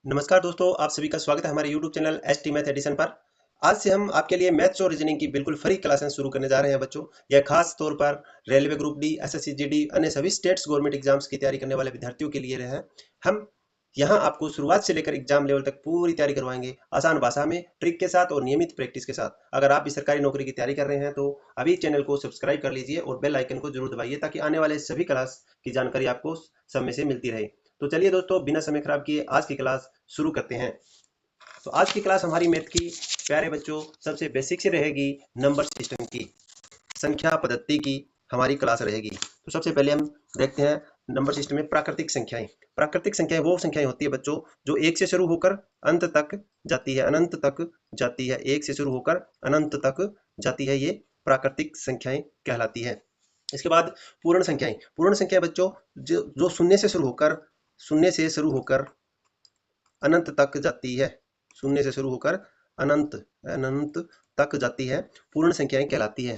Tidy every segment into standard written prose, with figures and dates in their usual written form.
नमस्कार दोस्तों, आप सभी का स्वागत है हमारे YouTube channel ST math edition पर। आज से हम आपके लिए मैथ्स और रीजनिंग की बिल्कुल फ्री क्लासेस शुरू करने जा रहे हैं बच्चों। यह खास तौर पर railway group D, SSC GD, अन्य सभी स्टेट्स गवर्नमेंट एग्जाम्स की तैयारी करने वाले विद्यार्थियों के लिए रहे हैं। हम यहाँ आपको शुरुआत से लेकर एग्जाम लेवल तक पूरी तैयारी करवाएंगे, आसान भाषा में, ट्रिक के साथ और नियमित प्रैक्टिस के साथ। अगर आप भी सरकारी नौकरी की तैयारी कर रहे हैं तो अभी चैनल को सब्सक्राइब कर लीजिए और बेल आइकन को जरूर दबाइए ताकि आने वाले सभी क्लास की जानकारी आपको समय से मिलती रहे। तो चलिए दोस्तों, बिना समय खराब किए आज की क्लास शुरू करते हैं। तो आज की क्लास हमारी मैथ की प्यारे बच्चों सबसे बेसिक से रहेगी, नंबर सिस्टम की, संख्या पद्धति की हमारी क्लास रहेगी। तो सबसे पहले हम देखते हैं नंबर सिस्टम में प्राकृतिक संख्याएं। प्राकृतिक संख्याएं वो संख्याएं होती है बच्चों जो एक से शुरू होकर अंत तक जाती है, अनंत तक जाती है। एक से शुरू होकर अनंत तक जाती है, ये प्राकृतिक संख्याएं कहलाती है। इसके बाद पूर्ण संख्याएं। पूर्ण संख्या बच्चों जो शून्य से शुरू होकर अनंत तक जाती है, शून्य से शुरू होकर अनंत अनंत तक जाती है, पूर्ण संख्याएं कहलाती है।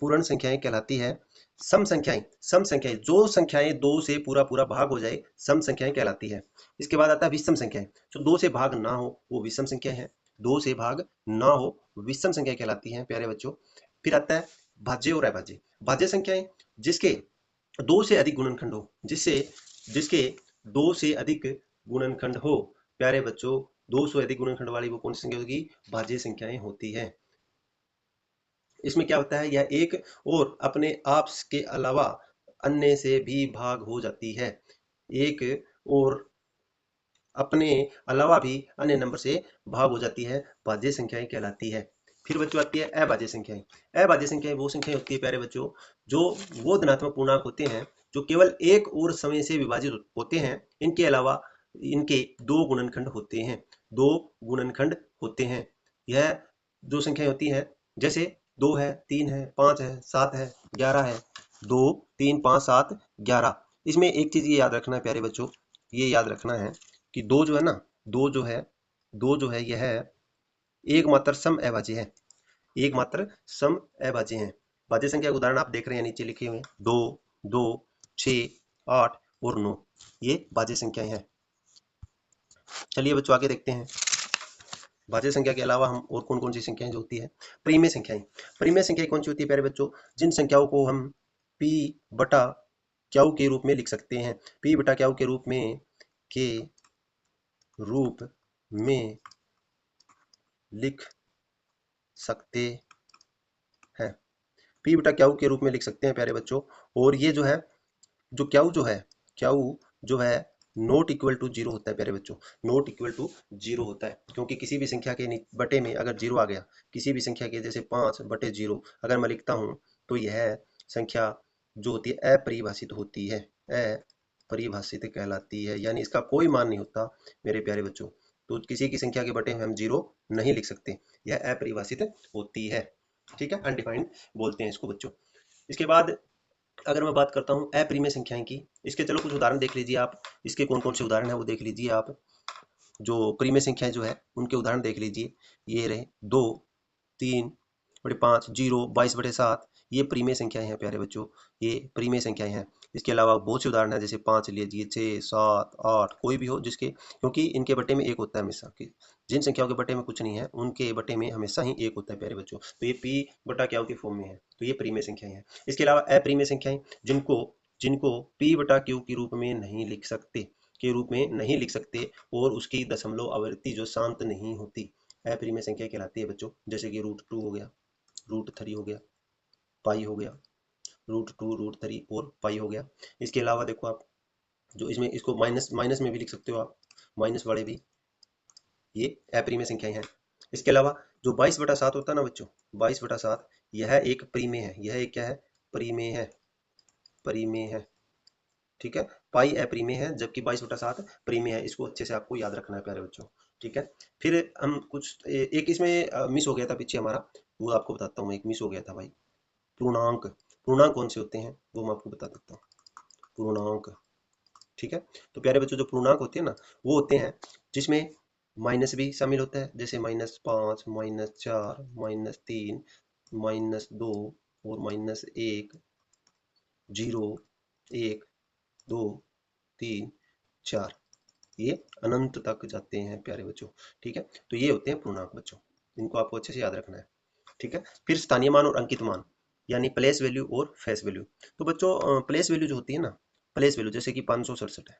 पूर्ण संख्याएं कहलाती है। सम संख्याएं जो संख्याएं दो से पूरा पूरा भाग हो जाए, सम संख्याएं कहलाती है। इसके बाद आता है विषम संख्याएं। जो दो से भाग ना हो वो विषम संख्या है। दो से भाग ना हो विषम संख्या कहलाती है प्यारे बच्चों। फिर आता है भाज्य और अभाज्य। भाज्य संख्याएं जिसके दो से अधिक गुणनखंड हो, जिसके दो से अधिक गुणनखंड हो प्यारे बच्चों, दो से अधिक गुणनखंड वाली वो कौन सी संख्या होगी? भाज्य संख्याएं होती है। इसमें क्या होता है, यह एक और अपने आप के अलावा अन्य से भी भाग हो जाती है। एक और अपने अलावा भी अन्य नंबर से भाग हो जाती है, भाज्य संख्याएं कहलाती है। फिर बच्चों आती है अभाज्य संख्याएं। अभाज्य संख्याएं वो संख्याएं होती है प्यारे बच्चों जो वो धनात्मक पूर्णांक होते हैं जो केवल एक और समय से विभाजित होते हैं। इनके अलावा इनके दो गुणनखंड होते हैं, दो गुणनखंड होते हैं। यह जो संख्याएं होती हैं, जैसे दो है, तीन है, पांच है, सात है, 11 है। दो, तीन, पांच, सात, 11। इसमें एक चीज ये याद रखना है प्यारे बच्चों, ये याद रखना है कि दो जो है ना, दो जो है यह एकमात्र सम अभाज्य है। एकमात्र सम अभाज्य है। भाज्य संख्या के उदाहरण आप देख रहे हैं नीचे लिखे हुए, दो, दो, 6, 8 और 9। ये भाज्य संख्याएं हैं। चलिए बच्चों आगे देखते हैं। भाज्य संख्या के अलावा हम और कौन कौन सी संख्याएं जो होती है? परिमेय संख्याएं। परिमेय संख्याएं कौन सी होती है प्यारे बच्चों? जिन संख्याओं को हम p बटा क्यू के रूप में लिख सकते हैं। p बटा क्यू के रूप में लिख सकते हैं। p बटा क्यू के रूप में लिख सकते हैं प्यारे बच्चों। और ये जो है, जो क्यू जो है नॉट इक्वल टू जीरो होता है प्यारे बच्चों। नॉट इक्वल टू जीरो होता है क्योंकि किसी भी संख्या के बटे में अगर जीरो आ गया, किसी भी संख्या के जैसे 5/0 अगर मैं लिखता हूं तो यह संख्या जो होती है अपरिभाषित होती है, अपरिभाषित कहलाती है, यानी इसका कोई मान नहीं होता मेरे प्यारे बच्चों। तो किसी की संख्या के बटे में हम जीरो नहीं लिख सकते, यह अपरिभाषित होती है। ठीक है, अनडिफाइंड बोलते हैं इसको बच्चों। इसके बाद अगर मैं बात करता हूँ अपरिमेय संख्याएं की, इसके चलो कुछ उदाहरण देख लीजिए आप। इसके कौन कौन से उदाहरण है वो देख लीजिए आप। जो परिमेय संख्याएं जो है उनके उदाहरण देख लीजिए। ये रहे 2, 3/5, 0, 22/7। ये परिमेय संख्याएं हैं प्यारे बच्चों, ये परिमेय संख्याएं हैं। इसके अलावा बहुत से उदाहरण है, जैसे 5 लीजिए, 6, 7, 8, कोई भी हो जिसके, क्योंकि इनके बटे में एक होता है हमेशा। जिन संख्याओं के बटे में कुछ नहीं है उनके बटे में हमेशा ही एक होता है प्यारे बच्चों। तो ये p बटा क्यू के फॉर्म में है, तो ये परिमेय संख्याएं हैं। इसके अलावा अपरिमेय संख्याएं जिनको जिनको p बटा क्यू के रूप में नहीं लिख सकते और उसकी दशमलव आवृत्ति जो शांत नहीं होती, अपरिमेय संख्या कहलाती है बच्चों। जैसे कि √2 हो गया, √3 हो गया, पाई हो गया, √2, √3 और पाई हो गया। इसके अलावा देखो आप, जो इसमें इसको माइनस माइनस में भी लिख सकते हो आप, माइनस वाले भी, ये अपरिमेय संख्याएं हैं। इसके अलावा जो 22/7 होता है ना बच्चों, 22/7 यह एक परिमेय है। यह एक क्या है? परिमेय है, परिमेय है। ठीक है, पाई अपरिमेय है जबकि 22/7 परिमेय है। इसको अच्छे से आपको याद रखना है प्यारे बच्चों। ठीक है, फिर हम कुछ एक इसमें मिस हो गया था पीछे हमारा, वो आपको बताता हूँ। एक मिस हो गया था भाई, पूर्णांक। पूर्णांक कौन से होते हैं वो मैं आपको बता देता हूँ। पूर्णांक, ठीक है। तो प्यारे बच्चों जो पूर्णांक होते हैं ना, वो होते हैं जिसमें माइनस भी शामिल होता है, जैसे -5, -4, -3, -2 और -1, 0, 1, 2, 3, 4। ये अनंत तक जाते हैं प्यारे बच्चों। ठीक है, तो ये होते हैं पूर्णांक बच्चों, इनको आपको अच्छे से याद रखना है। ठीक है, फिर स्थानीय मान और अंकित मान यानी प्लेस वैल्यू और फेस वैल्यू। तो बच्चों प्लेस वैल्यू जो होती है ना, प्लेस वैल्यू जैसे कि 567 है,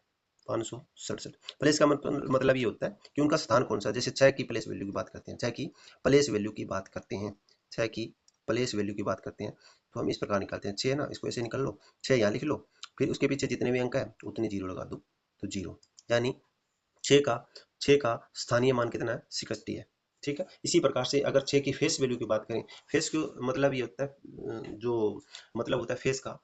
567 प्लेस का मतलब ये होता है कि उनका स्थान कौन सा। जैसे 6 की प्लेस वैल्यू की बात करते हैं, 6 की प्लेस वैल्यू की बात करते हैं, 6 की प्लेस वैल्यू की बात करते हैं, तो हम इस प्रकार निकालते हैं। 6 ना, इसको ऐसे निकाल लो, 6 यहाँ लिख लो, फिर उसके पीछे जितने भी अंक है उतनी जीरो लगा दो, तो जीरो, यानी 6 का 6 का स्थानीय मान कितना है, 61 है। ठीक है, इसी प्रकार से अगर 6 की फेस वैल्यू की बात करें, फेस को मतलब ये होता है जो मतलब होता है फेस का,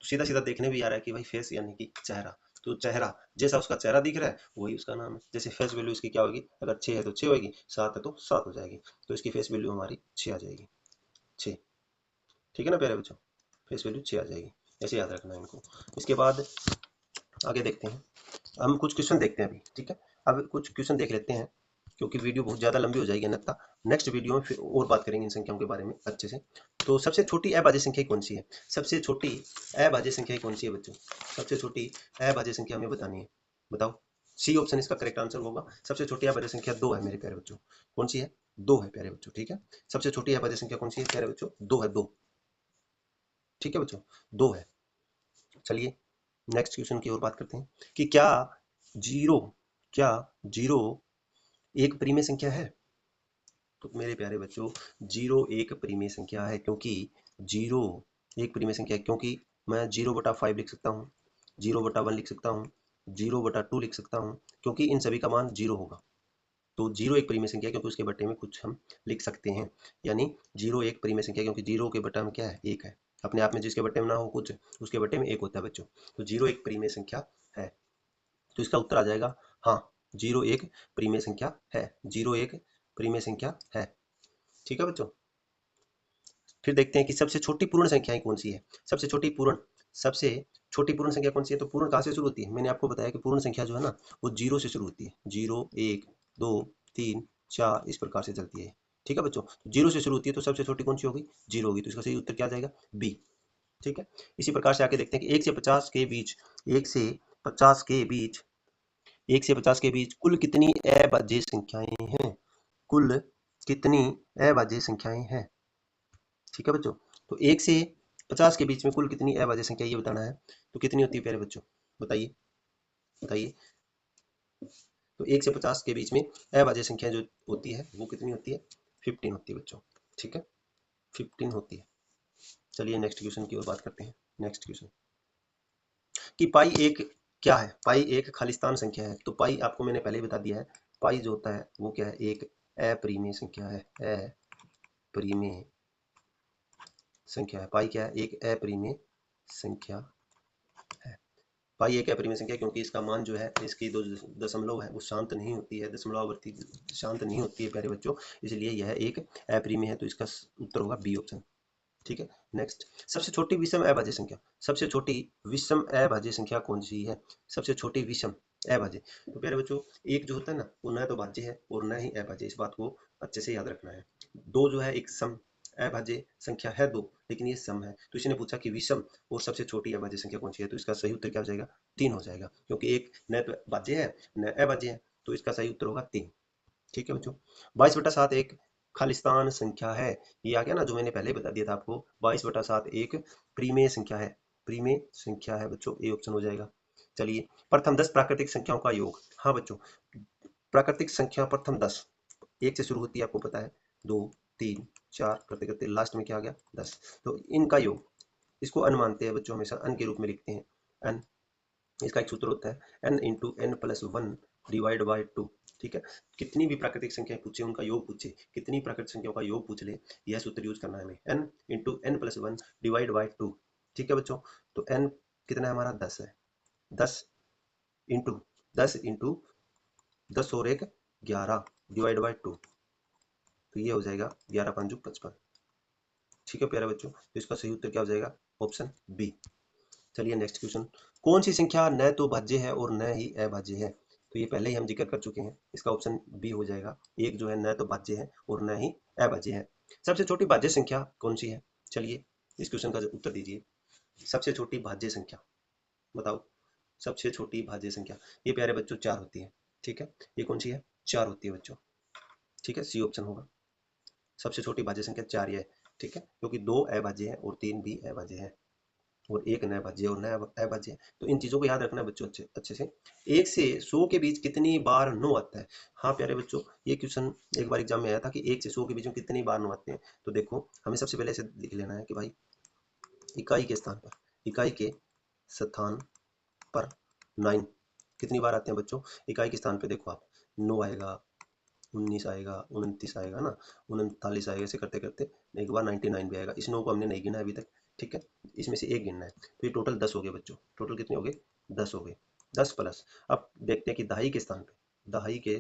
सीधा सीधा देखने भी आ रहा है कि भाई फेस यानी कि चेहरा, तो चेहरा जैसा उसका चेहरा दिख रहा है वही उसका नाम है। जैसे फेस वैल्यू इसकी क्या होगी, अगर 6 है तो 6 होगी, 7 है तो 7 हो जाएगी, तो इसकी फेस वैल्यू हमारी 6 आ जाएगी, 6। ठीक है ना प्यारे बच्चों, फेस वैल्यू 6 आ जाएगी, ऐसे याद रखना है इनको। इसके बाद आगे देखते हैं, हम कुछ क्वेश्चन देखते हैं अभी। ठीक है, अब कुछ क्वेश्चन देख लेते हैं, क्योंकि वीडियो बहुत ज़्यादा लंबी हो जाएगी अन्यथा। नेक्स्ट वीडियो में फिर और बात करेंगे इन संख्याओं के बारे में अच्छे से। तो सबसे छोटी अभाज्य संख्या कौन सी है, सबसे छोटी अभाज्य संख्या कौन सी है बच्चों, सबसे छोटी अभाज्य संख्या हमें बतानी है, बताओ। सी ऑप्शन इसका करेक्ट आंसर होगा। सबसे छोटी अभाज्य संख्या 2 है मेरे प्यारे बच्चों, कौन सी है, 2 है प्यारे बच्चों। ठीक है, सबसे छोटी अभाज्य संख्या कौन सी है प्यारे बच्चों, 2 है, 2। ठीक है बच्चों, 2 है। चलिए नेक्स्ट क्वेश्चन की ओर बात करते हैं कि जीरो क्या जीरो एक परिमेय संख्या है। तो मेरे प्यारे बच्चों, जीरो एक परिमेय संख्या है, क्योंकि जीरो एक परिमेय संख्या है, क्योंकि मैं 0/5 लिख सकता हूँ, 0/1 लिख सकता हूँ, 0/2 लिख सकता हूँ, क्योंकि इन सभी का मान जीरो होगा। तो जीरो एक परिमेय संख्या है क्योंकि उसके बट्टे में कुछ हम लिख सकते हैं, यानी जीरो एक परिमेय संख्या, क्योंकि जीरो के बट्टा में क्या है, एक है। अपने आप में जिसके बट्टे में ना हो कुछ, उसके बट्टे में एक होता है बच्चों। तो जीरो एक परिमेय संख्या है, तो इसका उत्तर आ जाएगा हाँ, जीरो एक परिमेय संख्या है, जीरो एक परिमेय संख्या है। ठीक है बच्चों, फिर देखते हैं कि सबसे छोटी पूर्ण संख्याएं कौन सी है। सबसे छोटी पूर्ण संख्या कौन सी है, तो पूर्ण कहाँ से शुरू होती है, मैंने आपको बताया कि पूर्ण संख्या जो है ना वो जीरो से शुरू होती है, 0 1 2 3 4 इस प्रकार से चलती है। ठीक है बच्चों, तो जीरो से शुरू होती है, तो सबसे छोटी कौन सी होगी, जीरो होगी, तो इसका सही उत्तर क्या आ जाएगा, बी। ठीक है, इसी प्रकार से आगे देखते हैं कि 1 से 50 के बीच, 1 से 50 के बीच 1 से 50 के बीच कुल कितनी अभाज्य संख्याएं हैं, कुल कितनी अभाज्य संख्याएं हैं। ठीक है बच्चों, तो 1 से 50 के बीच में कुल कितनी अभाज्य संख्या ये बताना है, तो कितनी होती है प्यारे बच्चों, बताइए बताइए। तो 1 से 50 के बीच में अभाज्य संख्या जो होती है वो कितनी होती है, 15 होती है बच्चों। ठीक है, 15 होती है। चलिए नेक्स्ट क्वेश्चन की ओर बात करते हैं। नेक्स्ट क्वेश्चन कि पाई एक क्या है, पाई एक खालिस्तान संख्या है। तो पाई आपको मैंने पहले ही बता दिया है, पाई जो होता है वो क्या है, एक अपरिमेय संख्या है, अपरिमेय संख्या है। पाई क्या है, एक अपरिमेय संख्या है। पाई एक अपरिमेय संख्या क्योंकि इसका मान जो है, इसकी दो दशमलव है वो शांत नहीं होती है, दशमलवावर्ती शांत नहीं होती है प्यारे बच्चों, इसलिए यह एक अपरिमेय है, तो इसका उत्तर होगा बी ऑप्शन। ठीक है, नेक्स्ट सबसे छोटी विषम अभाज्य संख्या, सबसे छोटी विषम अभाज्य संख्या कौन सी है, सबसे छोटी विषम अभाज्य। तो प्यारे बच्चों, एक जो होता है ना वो न तो भाज्य है और न ही अभाज्य, इस बात को अच्छे से याद रखना है। दो जो है एक सम अभाज्य संख्या है दो, लेकिन ये सम है, तो इसने पूछा कि विषम और सबसे छोटी अभाज्य संख्या कौन सी है, तो इसका सही उत्तर क्या हो जाएगा, 3 हो जाएगा, क्योंकि एक न तो भाज्य है न अभाज्य है, तो इसका सही उत्तर होगा 3। ठीक है बच्चों, 22/7 एक खालिस्तान संख्या है, ये आ गया ना जो मैंने पहले बता दिया था आपको, 22/7 एक प्रीमेय संख्या है, प्रीमेय संख्या है बच्चों, ए ऑप्शन हो जाएगा। चलिए प्रथम 10 प्राकृतिक संख्याओं का योग। हाँ बच्चों, प्राकृतिक संख्या प्रथम 10 एक से शुरू होती है, आपको पता है, 2 3 4 करते करते लास्ट में क्या आ गया, 10, तो इनका योग, इसको अन मानते हैं बच्चों, हमेशा अन के रूप में लिखते हैं, अन। इसका एक सूत्र होता है n into n plus one divide by two. ठीक है, कितनी भी प्राकृतिक संख्या पूछे उनका योग पूछे, कितनी प्राकृतिक संख्याओं का योग पूछ ले, यह सूत्र यूज करना है हमें, n into n plus one divide by two. ठीक है बच्चों, तो n कितना है हमारा, 10 है, 10 इंटू 10 और एक 11 डिवाइड बाई टू, तो ये हो जाएगा 11 5 55। ठीक है प्यारे बच्चों, तो इसका सही उत्तर क्या हो जाएगा, ऑप्शन बी। चलिए नेक्स्ट क्वेश्चन, कौन सी संख्या न तो भाज्य है और न ही अभाज्य है। तो ये पहले ही हम जिक्र कर चुके हैं, इसका ऑप्शन बी हो जाएगा, एक जो है न तो भाज्य है और न ही अभाज्य है। सबसे छोटी भाज्य संख्या कौन सी है, चलिए इस क्वेश्चन का उत्तर दीजिए, सबसे छोटी भाज्य संख्या बताओ, सबसे छोटी भाज्य संख्या, ये प्यारे बच्चों 4 होती है। ठीक है, ये कौन सी है? 4 होती है बच्चों। ठीक है, सी ऑप्शन होगा। सबसे छोटी भाज्य संख्या 4 ये है। ठीक है, क्योंकि 2 अभाज्य है और 3 भी अभाज्य है और एक नया भाज्य और नया अभाज्य है। तो इन चीजों को याद रखना है बच्चों अच्छे अच्छे से। 1 से 100 के बीच कितनी बार 9 आता है? हाँ प्यारे बच्चों, ये क्वेश्चन एक बार एग्जाम में आया था कि 1 से 100 के बीच में कितनी बार 9 आते हैं। तो देखो हमें सबसे पहले ऐसे लिख लेना है कि भाई इकाई के स्थान पर, इकाई के स्थान पर 9 कितनी बार आते हैं बच्चों? इकाई के स्थान पे देखो आप, 9 आएगा, 19 आएगा, 29 आएगा ना, 39 आएगा, ऐसे करते करते एक बार 99 भी आएगा। इस 9 को हमने नहीं गिना अभी तक। ठीक है, इसमें से एक गिनना है। तो ये टोटल 10 हो गए बच्चों। टोटल कितने हो गए? 10 हो गए। 10 प्लस, अब देखते हैं कि दहाई के स्थान पे, दहाई के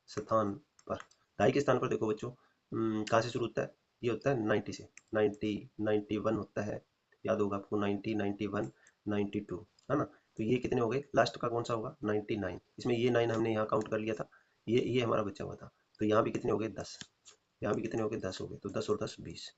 स्थान पर, दहाई के स्थान पर देखो बच्चों, कहाँ से शुरू होता है? ये होता है 90 से। 90, 91 होता है, याद होगा आपको, 90, 91, 92, है ना। तो ये कितने हो गए? लास्ट का कौन सा होगा? 99। इसमें ये 9 हमने यहाँ काउंट कर लिया था, ये हमारा बचा हुआ था। तो यहाँ भी कितने हो गए? 10। यहाँ भी कितने हो गए? 10 हो गए। तो 10 और 10 20।